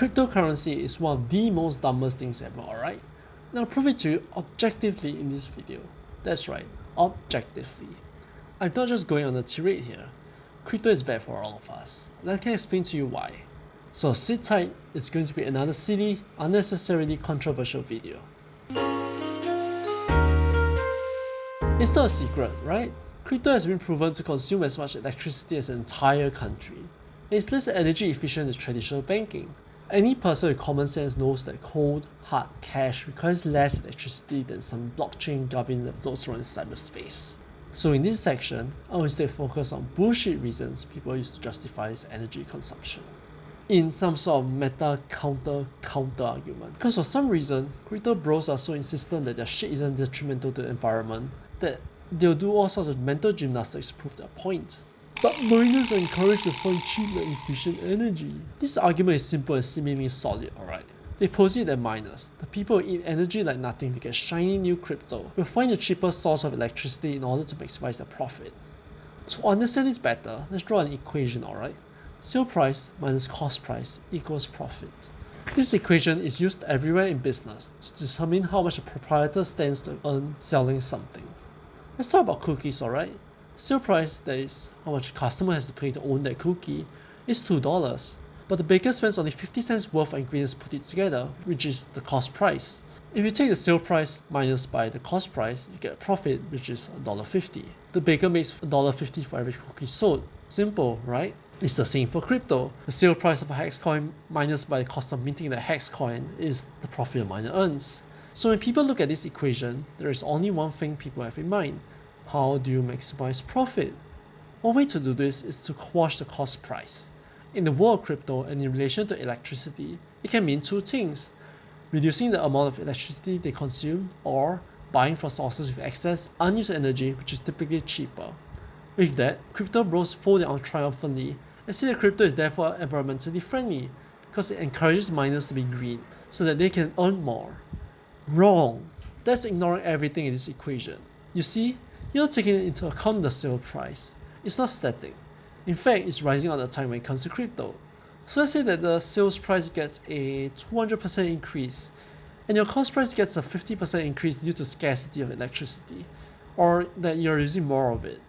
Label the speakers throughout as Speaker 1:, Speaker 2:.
Speaker 1: Cryptocurrency is one of the most dumbest things ever, alright? Now I'll prove it to you objectively in this video. That's right, objectively. I'm not just going on a tirade here. Crypto is bad for all of us, and I can explain to you why. So sit tight, it's going to be another silly, unnecessarily controversial video. It's not a secret, right? Crypto has been proven to consume as much electricity as an entire country. It's less energy efficient than traditional banking. Any person with common sense knows that cold, hard cash requires less electricity than some blockchain gubbin that floats around in cyberspace. So in this section, I will instead focus on bullshit reasons people use to justify this energy consumption in some sort of meta counter argument. Because for some reason, crypto bros are so insistent that their shit isn't detrimental to the environment that they'll do all sorts of mental gymnastics to prove their point. But miners are encouraged to find cheap and efficient energy. This argument is simple and seemingly solid, alright? They posit that miners, the people who eat energy like nothing to get shiny new crypto, will find the cheapest source of electricity in order to maximize their profit. To understand this better, let's draw an equation, alright? Sale price minus cost price equals profit. This equation is used everywhere in business to determine how much a proprietor stands to earn selling something. Let's talk about cookies, alright? Sale price, that is, how much a customer has to pay to own that cookie, is $2. But the baker spends only 50 cents worth of ingredients to put it together, which is the cost price. If you take the sale price minus by the cost price, you get a profit, which is $1.50. The baker makes $1.50 for every cookie sold. Simple, right? It's the same for crypto. The sale price of a hex coin minus by the cost of minting the hex coin is the profit a miner earns. So when people look at this equation, there is only one thing people have in mind. How do you maximize profit? One way to do this is to quash the cost price. In the world of crypto and in relation to electricity, it can mean two things: reducing the amount of electricity they consume, or buying from sources with excess unused energy, which is typically cheaper. With that, crypto bros fold it on triumphantly and say that crypto is therefore environmentally friendly because it encourages miners to be green so that they can earn more. Wrong! That's ignoring everything in this equation. You see, you're not taking into account the sale price. It's not static. In fact, it's rising all the time when it comes to crypto. So let's say that the sales price gets a 200% increase and your cost price gets a 50% increase due to scarcity of electricity, or that you're using more of it.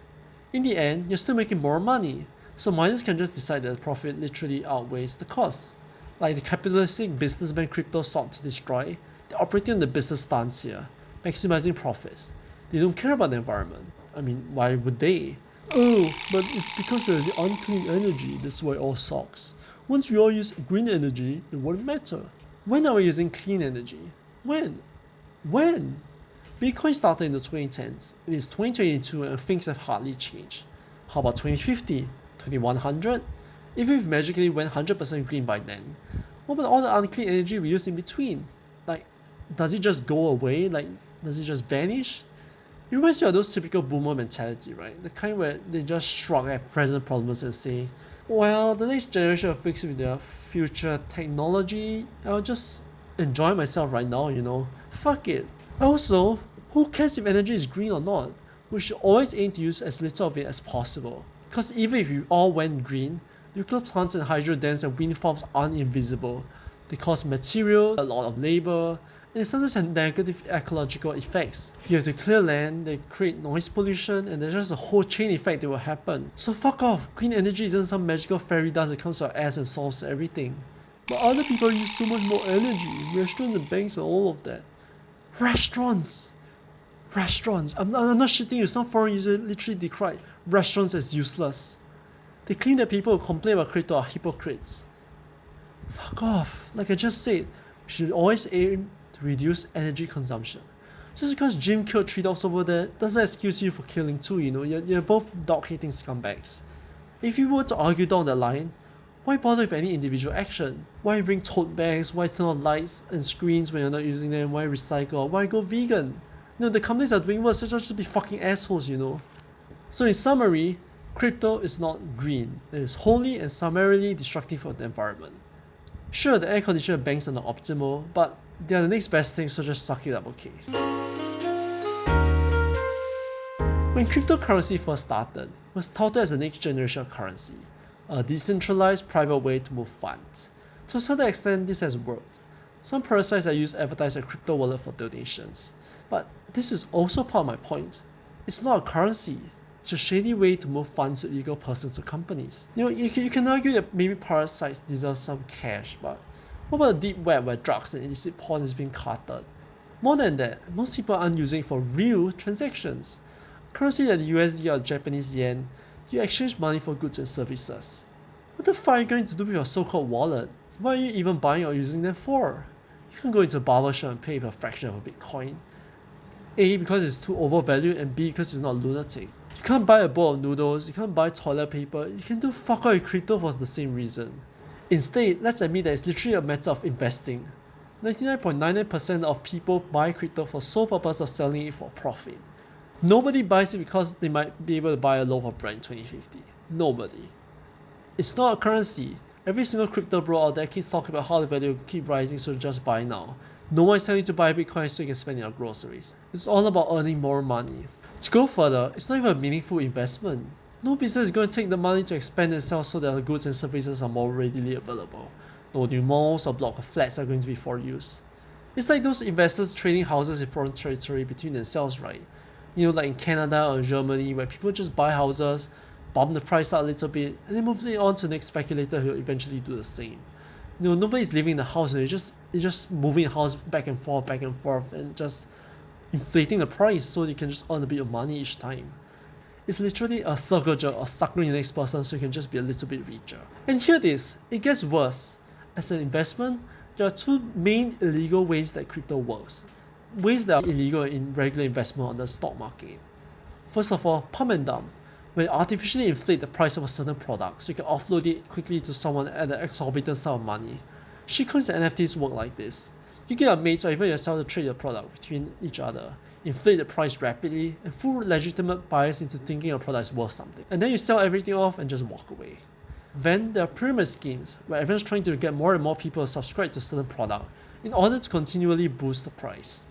Speaker 1: In the end, you're still making more money, so miners can just decide that the profit literally outweighs the cost. Like the capitalistic businessman crypto sought to destroy, they're operating on the business stance here, maximizing profits. They don't care about the environment. I mean, why would they? Oh, but it's because there's the unclean energy, that's why it all sucks. Once we all use green energy, it won't matter. When are we using clean energy? When? Bitcoin started in the 2010s. It is 2022 and things have hardly changed. How about 2050? 2100? Even if magically went 100% green by then, what about all the unclean energy we use in between? Like, does it just go away? Like, does it just vanish? It reminds me of those typical boomer mentality, right? The kind where they just shrug at present problems and say, well, the next generation will fix it with their future technology. I'll just enjoy myself right now, you know. Fuck it. Also, who cares if energy is green or not? We should always aim to use as little of it as possible. Because even if we all went green, nuclear plants and hydro dams and wind farms aren't invisible. They cost material, a lot of labor, and they sometimes have negative ecological effects. If you have to clear land, they create noise pollution, and there's just a whole chain effect that will happen. So fuck off, green energy isn't some magical fairy dust that comes to our ass and solves everything. But other people use so much more energy, restaurants and banks and all of that. Restaurants! I'm not shitting you, some foreign users literally decried restaurants as useless. They claim that people who complain about crypto are hypocrites. Fuck off, like I just said, we should always aim to reduce energy consumption. Just because Jim killed 3 dogs over there doesn't excuse you for killing 2, you know, you're both dog-hating scumbags. If you were to argue down the line, why bother with any individual action? Why bring tote bags? Why turn on lights and screens when you're not using them? Why recycle? Why go vegan? You know, the companies are doing worse, so just be fucking assholes, you know. So in summary, crypto is not green. It is wholly and summarily destructive for the environment. Sure, the air conditioner banks are not optimal, but they are the next best thing, so just suck it up, okay? When cryptocurrency first started, it was touted as the next generation of currency, a decentralized private way to move funds. To a certain extent, this has worked. Some parasites I use advertise a crypto wallet for donations. But this is also part of my point. It's not a currency. It's a shady way to move funds to illegal persons or companies. You can argue that maybe parasites deserve some cash, but what about the deep web where drugs and illicit porn is being carted? More than that, most people aren't using it for real transactions. Currency like the USD or Japanese yen, you exchange money for goods and services. What the fuck are you going to do with your so-called wallet? What are you even buying or using them for? You can go into a barber shop and pay for a fraction of a Bitcoin. A, because it's too overvalued, and B, because it's not lunatic. You can't buy a bowl of noodles, you can't buy toilet paper, you can do fuck all with crypto for the same reason. Instead, let's admit that it's literally a matter of investing. 99.99% of people buy crypto for sole purpose of selling it for profit. Nobody buys it because they might be able to buy a loaf of bread in 2050. Nobody. It's not a currency. Every single crypto bro out there keeps talking about how the value will keep rising, so just buy now. No one is telling you to buy Bitcoin so you can spend it on groceries. It's all about earning more money. To go further, it's not even a meaningful investment. No business is going to take the money to expand itself so that the goods and services are more readily available. No new malls or block of flats are going to be for use. It's like those investors trading houses in foreign territory between themselves, right? Like in Canada or Germany, where people just buy houses, bump the price out a little bit, and then move it on to the next speculator who will eventually do the same. Nobody's living in the house, they're just moving the house back and forth, and just inflating the price so you can just earn a bit of money each time. It's literally a circle jerk or suckering the next person so you can just be a little bit richer. And hear this, it gets worse. As an investment, there are two main illegal ways that crypto works. Ways that are illegal in regular investment on the stock market. First of all, pump and dump, where you artificially inflate the price of a certain product so you can offload it quickly to someone at an exorbitant sum of money. Shitcoins and NFTs work like this. You get your mates or even yourself to trade your product between each other, inflate the price rapidly, and fool legitimate buyers into thinking your product is worth something. And then you sell everything off and just walk away. Then there are pyramid schemes, where everyone's trying to get more and more people to subscribe to a certain product in order to continually boost the price.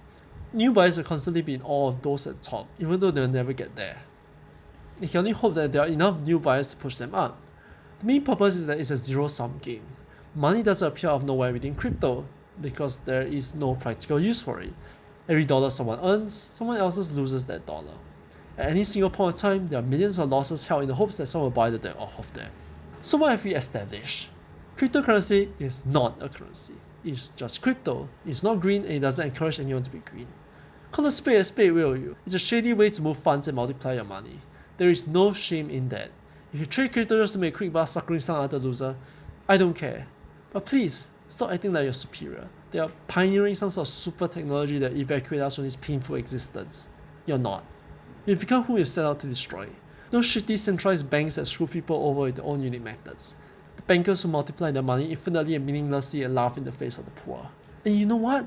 Speaker 1: New buyers will constantly be in awe of those at the top, even though they'll never get there. You can only hope that there are enough new buyers to push them up. The main purpose is that it's a zero-sum game. Money doesn't appear out of nowhere within crypto, because there is no practical use for it. Every dollar someone earns, someone else loses that dollar. At any single point of time, there are millions of losses held in the hopes that someone will buy the debt off of them. So what have we established? Cryptocurrency is not a currency. It's just crypto. It's not green and it doesn't encourage anyone to be green. Call a spade, will you? It's a shady way to move funds and multiply your money. There is no shame in that. If you trade crypto just to make a quick buck suckering some other loser, I don't care. But please, stop acting like you're superior. They are pioneering some sort of super technology that evacuates us from this painful existence. You're not. You've become who you've set out to destroy. Those shitty centralized banks that screw people over with their own unique methods. The bankers who multiply their money infinitely and meaninglessly and laugh in the face of the poor. And you know what?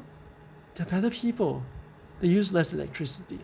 Speaker 1: They're better people. They use less electricity.